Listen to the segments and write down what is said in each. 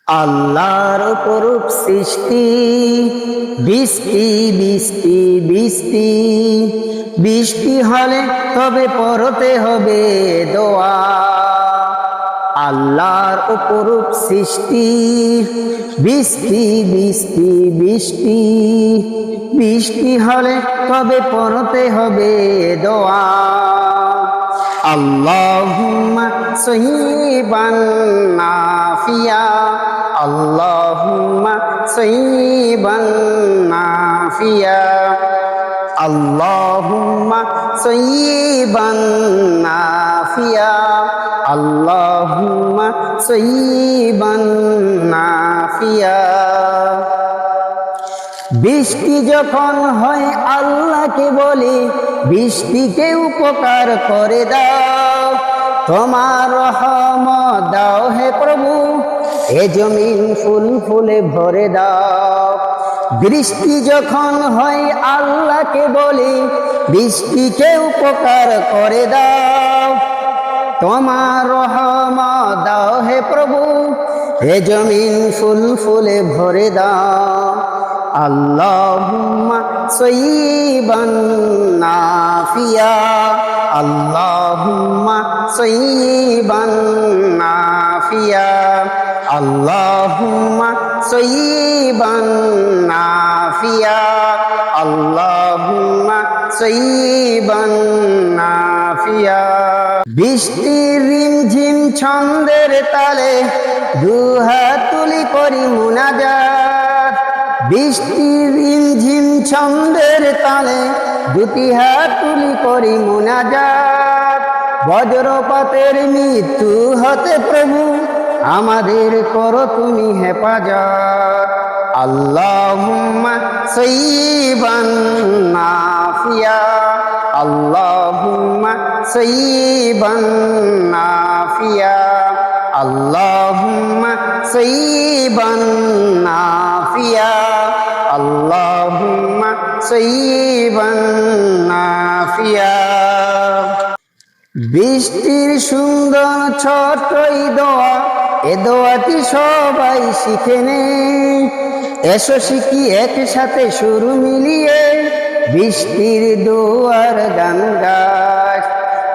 আল্লাহর অপরূপ সৃষ্টি, বৃষ্টি বৃষ্টি বৃষ্টি বৃষ্টি হলে তবে পড়তে হবে দোয়া। আল্লাহর অপরূপ সৃষ্টি, বৃষ্টি বৃষ্টি বৃষ্টি বৃষ্টি হলে তবে পড়তে হবে দোয়া। আল্লাহুম্মা সাইয়্যিবান নাফিয়া, আল্লাহুম্মা সাইয়্যিবান নাফিয়া, আল্লাহুম্মা সাইয়্যিবান নাফিয়া, আল্লাহুম্মা সাইয়্যিবান নাফিয়া। বৃষ্টি যখন হয় আল্লাহকে বলি, বৃষ্টিকে উপকার করে দাও, তোমার রহমত দাও হে প্রভু, এ জমিন ফুল ফুলে ভরে দাও। বৃষ্টি যখন হয় আল্লাহকে বলি, বৃষ্টিকে উপকার করে দাও, তোমার রহমত দাও হে প্রভু, এ জমিন ফুল ফুলে ভরে দাও। আল্লাহুম্মা সাইয়্যিবান নাফিয়া, আল্লাহুম্মা সাইয়্যিবান নাফিয়া, আল্লাহুম্মা সাইয়্যিবান নাফিয়া, আল্লাহুম্মা সাইয়্যিবান নাফিয়া। বৃষ্টির রিমঝিম ছন্দের তালে দুহাত তুলি করি মুনাজাত, বৃষ্টির রিমঝিম ছন্দের তালে দুটি হাত তুলি করি মুনাজাত। বজ্রপাতের মৃত্যু হতে প্রভু আমাদের করো তুমি হেফাজত। আল্লাহুম্মা সাইয়্যিবান নাফিয়া, আল্লাহুম্মা সাইয়্যিবান নাফিয়া, আল্লাহুম্মা সাইয়্যিবান নাফিয়া, আল্লাহুম্মা সাইয়্যিবান নাফিয়া। বৃষ্টির সুন্দর ছোট্টই দোয়া, এ দোয়াটি সবাই শিখে নে, এসো শিখি একসাথে সুর মিলিয়ে বৃষ্টির দোয়ার গান গাই।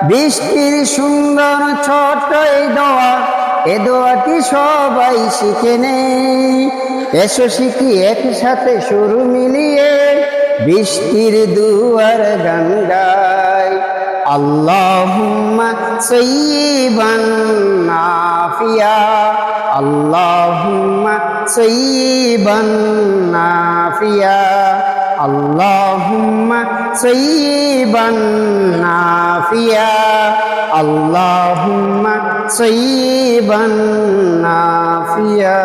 বৃষ্টির সুন্দর ছোট্টই দোয়া, এ দোয়াটি সবাই শিখে নে, এসো শিখি একসাথে সুর মিলিয়ে বৃষ্টির দুয়ার গান গাই। আল্লাহুম্মা সাইয়্যিবান নাফিয়া, আল্লাহুম্মা সাইয়্যিবান নাফিয়া, আল্লাহুম্মা সাইয়্যিবান নাফিয়া, আল্লাহুম্মা সাইয়্যিবান নাফিয়া।